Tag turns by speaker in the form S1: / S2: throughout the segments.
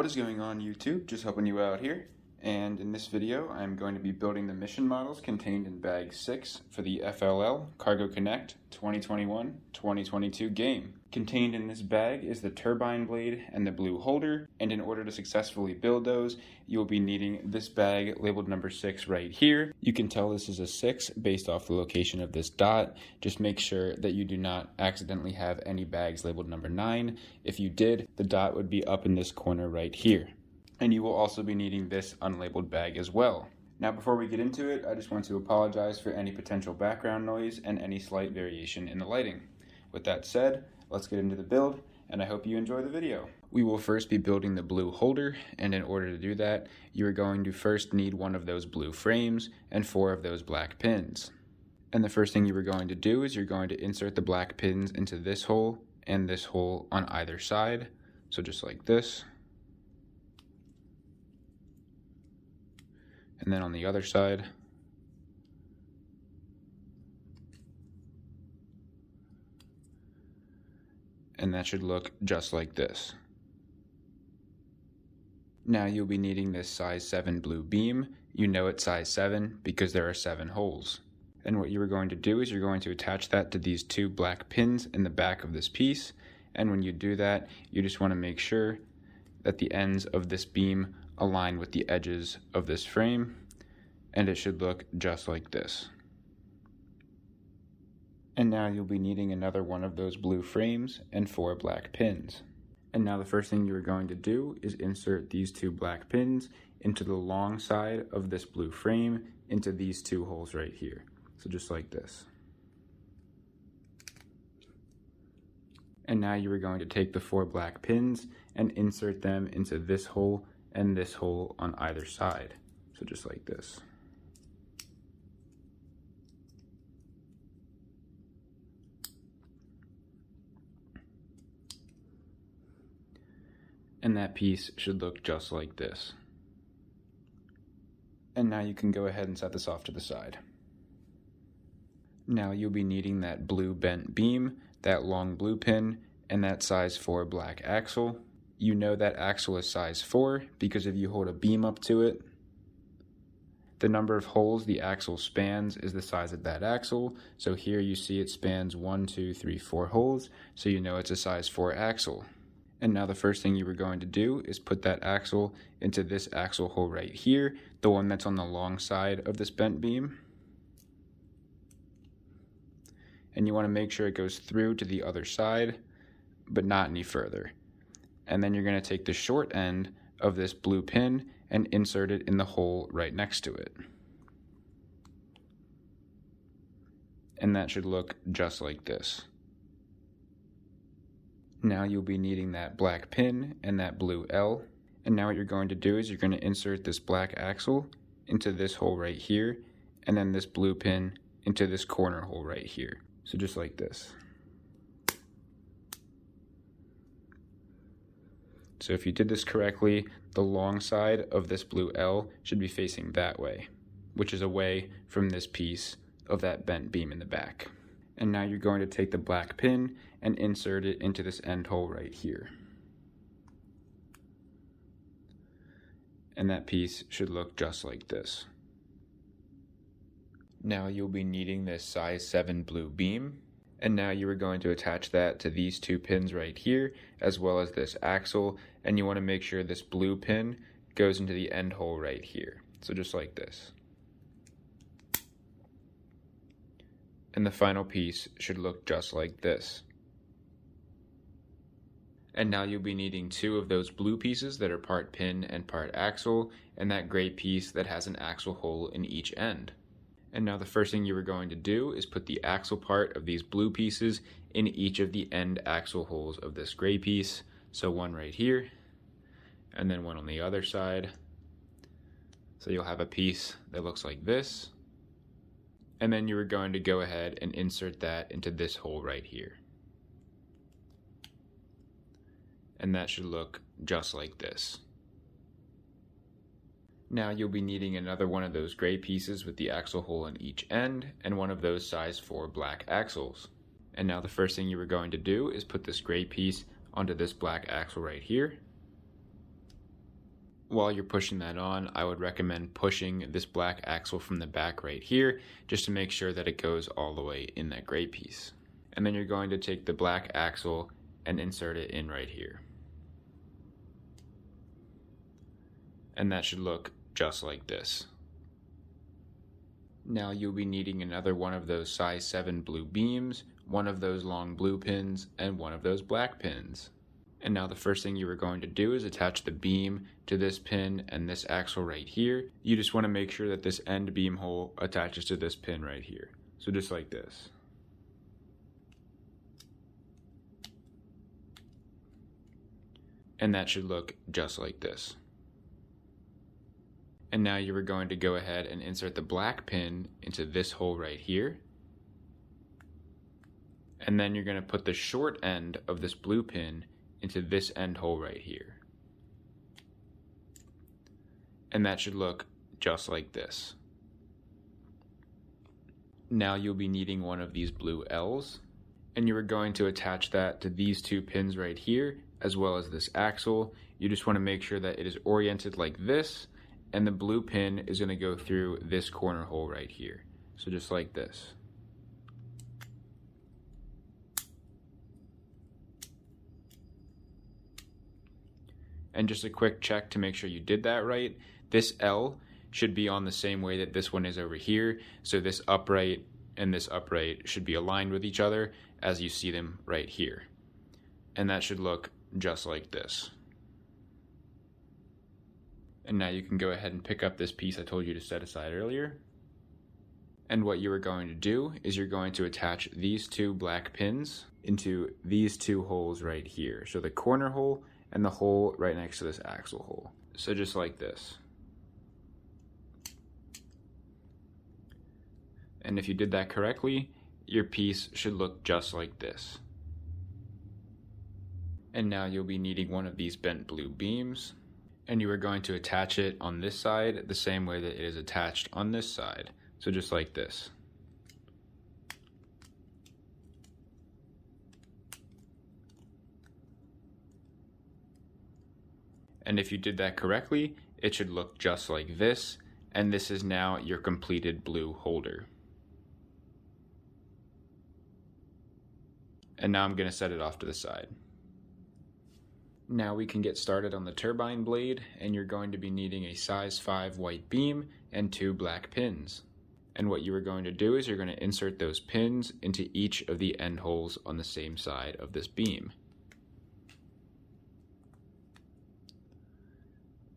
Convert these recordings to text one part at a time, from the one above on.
S1: What is going on, YouTube? Just helping you out here. And in this video, I'm going to be building the mission models contained in Bag 6 for the FLL Cargo Connect 2021-2022 game. Contained in this bag is the turbine blade and the blue holder, and in order to successfully build those, you will be needing this bag labeled number 6 right here. You can tell this is a 6 based off the location of this dot. Just make sure that you do not accidentally have any bags labeled number 9. If you did, the dot would be up in this corner right here. And you will also be needing this unlabeled bag as well. Now before we get into it, I just want to apologize for any potential background noise and any slight variation in the lighting. With that said, let's get into the build, and I hope you enjoy the video. We will first be building the blue holder, and in order to do that, you are going to first need one of those blue frames and 4 of those black pins. And the first thing you are going to do is you're going to insert the black pins into this hole and this hole on either side. So just like this. And then on the other side. And that should look just like this. Now you'll be needing this size 7 blue beam. You know it's size 7 because there are 7 holes. And what you are going to do is you're going to attach that to these 2 black pins in the back of this piece. And when you do that, you just want to make sure that the ends of this beam align with the edges of this frame, and it should look just like this. And now you'll be needing another one of those blue frames and 4 black pins. And now the first thing you are going to do is insert these 2 black pins into the long side of this blue frame into these 2 holes right here. So just like this. And now you are going to take the 4 black pins and insert them into this hole and this hole on either side. So just like this. And that piece should look just like this. And now you can go ahead and set this off to the side. Now you'll be needing that blue bent beam, that long blue pin, and that size 4 black axle. You know that axle is size 4 because if you hold a beam up to it, the number of holes the axle spans is the size of that axle. So here you see it spans 1, 2, 3, 4 holes, so you know it's a size 4 axle. And now the first thing you were going to do is put that axle into this axle hole right here, the one that's on the long side of this bent beam. And you want to make sure it goes through to the other side, but not any further. And then you're going to take the short end of this blue pin and insert it in the hole right next to it. And that should look just like this. Now you'll be needing that black pin and that blue L. And now what you're going to do is you're going to insert this black axle into this hole right here, and then this blue pin into this corner hole right here. So just like this. So if you did this correctly, the long side of this blue L should be facing that way, which is away from this piece of that bent beam in the back. And now you're going to take the black pin and insert it into this end hole right here. And that piece should look just like this. Now you'll be needing this size 7 blue beam. And now you are going to attach that to these 2 pins right here, as well as this axle. And you want to make sure this blue pin goes into the end hole right here. So just like this. And the final piece should look just like this. And now you'll be needing 2 of those blue pieces that are part pin and part axle, and that gray piece that has an axle hole in each end. And now the first thing you are going to do is put the axle part of these blue pieces in each of the end axle holes of this gray piece. So one right here, and then one on the other side. So you'll have a piece that looks like this. And then you are going to go ahead and insert that into this hole right here. And that should look just like this. Now you'll be needing another one of those gray pieces with the axle hole in each end, and one of those size 4 black axles. And now the first thing you are going to do is put this gray piece onto this black axle right here. While you're pushing that on, I would recommend pushing this black axle from the back right here, just to make sure that it goes all the way in that gray piece. And then you're going to take the black axle and insert it in right here. And that should look just like this. Now you'll be needing another one of those size 7 blue beams, one of those long blue pins, and one of those black pins. And now the first thing you are going to do is attach the beam to this pin and this axle right here. You just want to make sure that this end beam hole attaches to this pin right here. So just like this. And that should look just like this. And now you are going to go ahead and insert the black pin into this hole right here. And then you're going to put the short end of this blue pin into this end hole right here. And that should look just like this. Now you'll be needing one of these blue L's, and you are going to attach that to these two pins right here, as well as this axle. You just want to make sure that it is oriented like this, and the blue pin is going to go through this corner hole right here. So just like this. And just a quick check to make sure you did that right. This L should be on the same way that this one is over here. So this upright and this upright should be aligned with each other as you see them right here. And that should look just like this. And now you can go ahead and pick up this piece I told you to set aside earlier. And what you are going to do is you're going to attach these two black pins into these two holes right here. So the corner hole and the hole right next to this axle hole. So just like this. And if you did that correctly, your piece should look just like this. And now you'll be needing one of these bent blue beams, and you are going to attach it on this side the same way that it is attached on this side. So just like this. And if you did that correctly, it should look just like this, and this is now your completed blue holder. And now I'm going to set it off to the side. Now we can get started on the turbine blade, and you're going to be needing a size 5 white beam and 2 black pins. And what you are going to do is you're going to insert those pins into each of the end holes on the same side of this beam.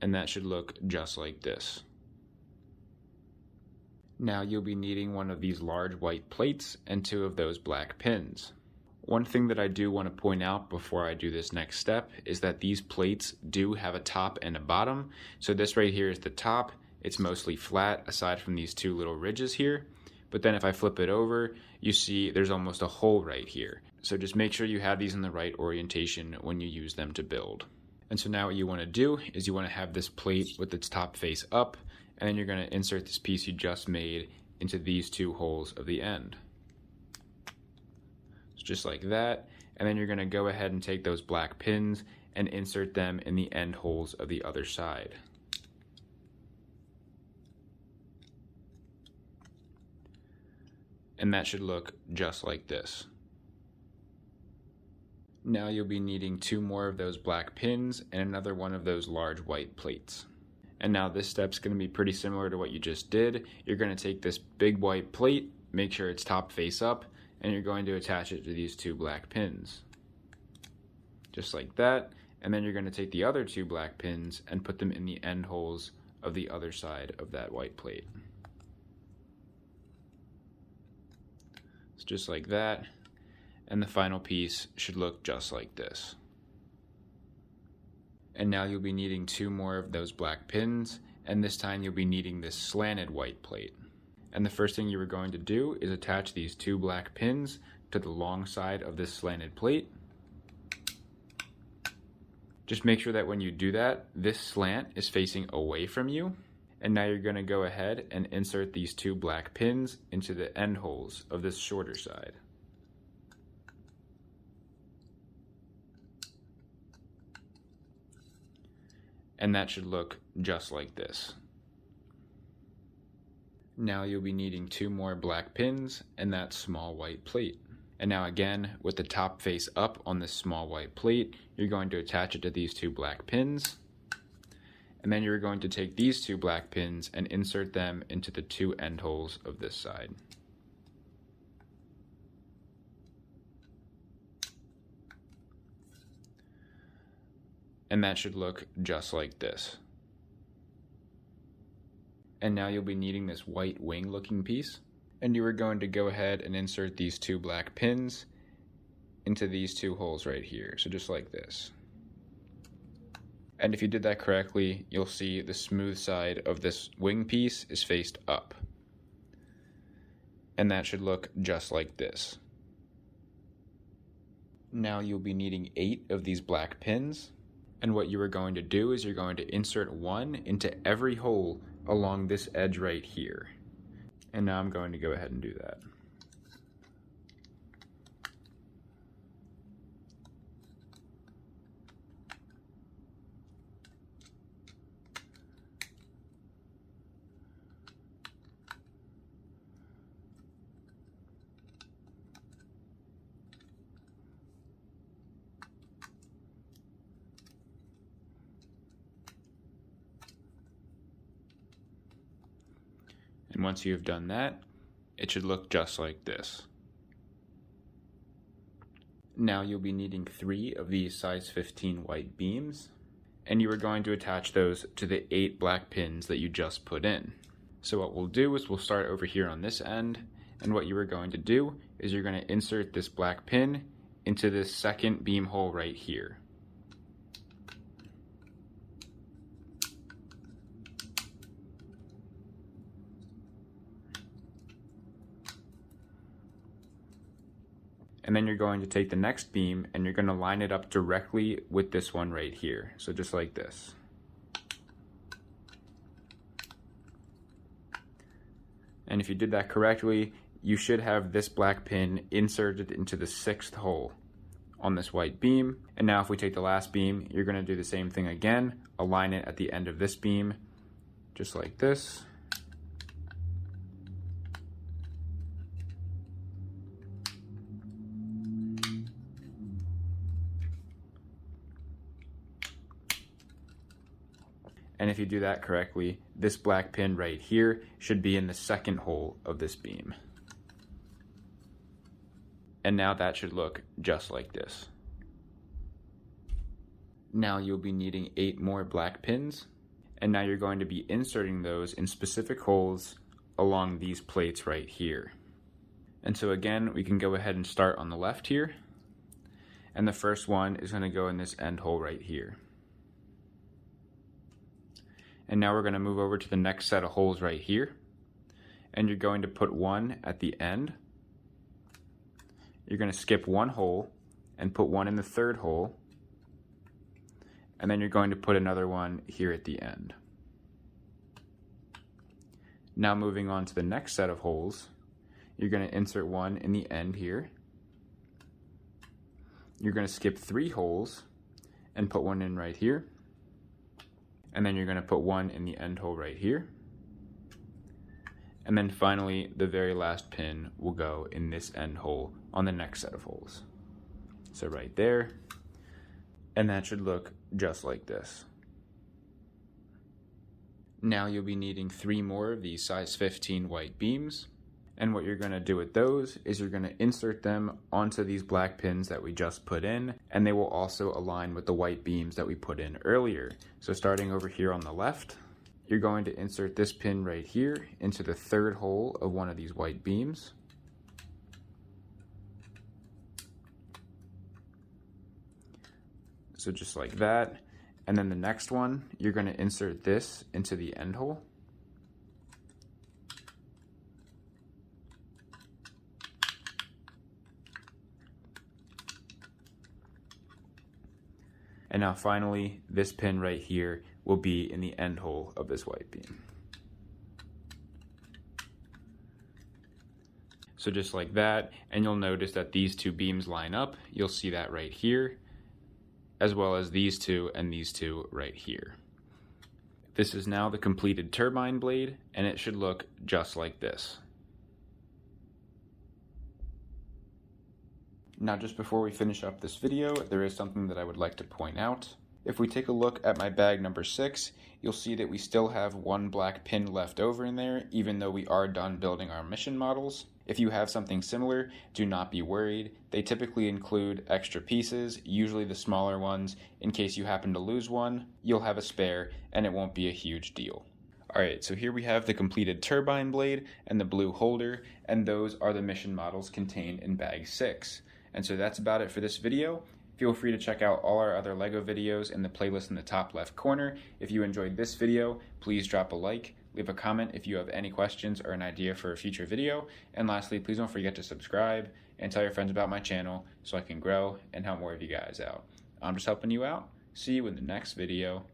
S1: And that should look just like this. Now you'll be needing one of these large white plates and 2 of those black pins. One thing that I do want to point out before I do this next step is that these plates do have a top and a bottom. So this right here is the top. It's mostly flat aside from these 2 little ridges here. But then if I flip it over, you see there's almost a hole right here. So just make sure you have these in the right orientation when you use them to build. And so now what you want to do is you want to have this plate with its top face up, and then you're going to insert this piece you just made into these 2 holes of the end. Just like that, and then you're going to go ahead and take those black pins and insert them in the end holes of the other side. And that should look just like this. Now you'll be needing 2 more of those black pins and another one of those large white plates. And now this step's going to be pretty similar to what you just did. You're going to take this big white plate, make sure it's top face up, and you're going to attach it to these 2 black pins. Just like that, and then you're going to take the other 2 black pins and put them in the end holes of the other side of that white plate. So just like that, and the final piece should look just like this. And now you'll be needing 2 more of those black pins, and this time you'll be needing this slanted white plate. And the first thing you are going to do is attach these 2 black pins to the long side of this slanted plate. Just make sure that when you do that, this slant is facing away from you. And now you're going to go ahead and insert these 2 black pins into the end holes of this shorter side. and that should look just like this. Now you'll be needing 2 more black pins and that small white plate. And now again, with the top face up on this small white plate, you're going to attach it to these 2 black pins. And then you're going to take these 2 black pins and insert them into the 2 end holes of this side. And that should look just like this. And now you'll be needing this white wing looking piece. And you are going to go ahead and insert these 2 black pins into these 2 holes right here. So just like this. And if you did that correctly, you'll see the smooth side of this wing piece is faced up. And that should look just like this. Now you'll be needing 8 of these black pins. And what you are going to do is you're going to insert 1 into every hole along this edge right here. And now I'm going to go ahead and do that. And once you've done that, it should look just like this. Now you'll be needing 3 of these size 15 white beams, and you are going to attach those to the 8 black pins that you just put in. So what we'll do is we'll start over here on this end, and what you are going to do is you're going to insert this black pin into this second beam hole right here. And then you're going to take the next beam and you're going to line it up directly with this one right here. So just like this. And if you did that correctly, you should have this black pin inserted into the 6th hole on this white beam. And now if we take the last beam, you're going to do the same thing again, align it at the end of this beam, just like this. And if you do that correctly, this black pin right here should be in the 2nd hole of this beam. And now that should look just like this. Now you'll be needing 8 more black pins, and now you're going to be inserting those in specific holes along these plates right here. And so again, we can go ahead and start on the left here, and the first one is going to go in this end hole right here. And now we're going to move over to the next set of holes right here. And you're going to put 1 at the end. You're going to skip 1 hole and put 1 in the 3rd hole. And then you're going to put another one here at the end. Now moving on to the next set of holes, you're going to insert 1 in the end here. You're going to skip 3 holes and put 1 in right here. And then you're going to put 1 in the end hole right here. And then finally, the very last pin will go in this end hole on the next set of holes. So right there. And that should look just like this. Now you'll be needing 3 more of these size 15 white beams. And what you're going to do with those is you're going to insert them onto these black pins that we just put in, and they will also align with the white beams that we put in earlier. So starting over here on the left, you're going to insert this pin right here into the 3rd hole of one of these white beams. So just like that. And then the next one, you're going to insert this into the end hole. And now finally, this pin right here will be in the end hole of this white beam. So just like that, and you'll notice that these 2 beams line up. You'll see that right here, as well as these 2 and these 2 right here. This is now the completed turbine blade, and it should look just like this. Now, just before we finish up this video, there is something that I would like to point out. If we take a look at my bag number 6, you'll see that we still have one black pin left over in there, even though we are done building our mission models. If you have something similar, do not be worried. They typically include extra pieces, usually the smaller ones. In case you happen to lose one, you'll have a spare, and it won't be a huge deal. Alright, so here we have the completed turbine blade and the blue holder, and those are the mission models contained in bag 6. And so that's about it for this video. Feel free to check out all our other LEGO videos in the playlist in the top left corner. If you enjoyed this video, please drop a like, leave a comment if you have any questions or an idea for a future video, and lastly, please don't forget to subscribe and tell your friends about my channel so I can grow and help more of you guys out. I'm just helping you out. See you in the next video.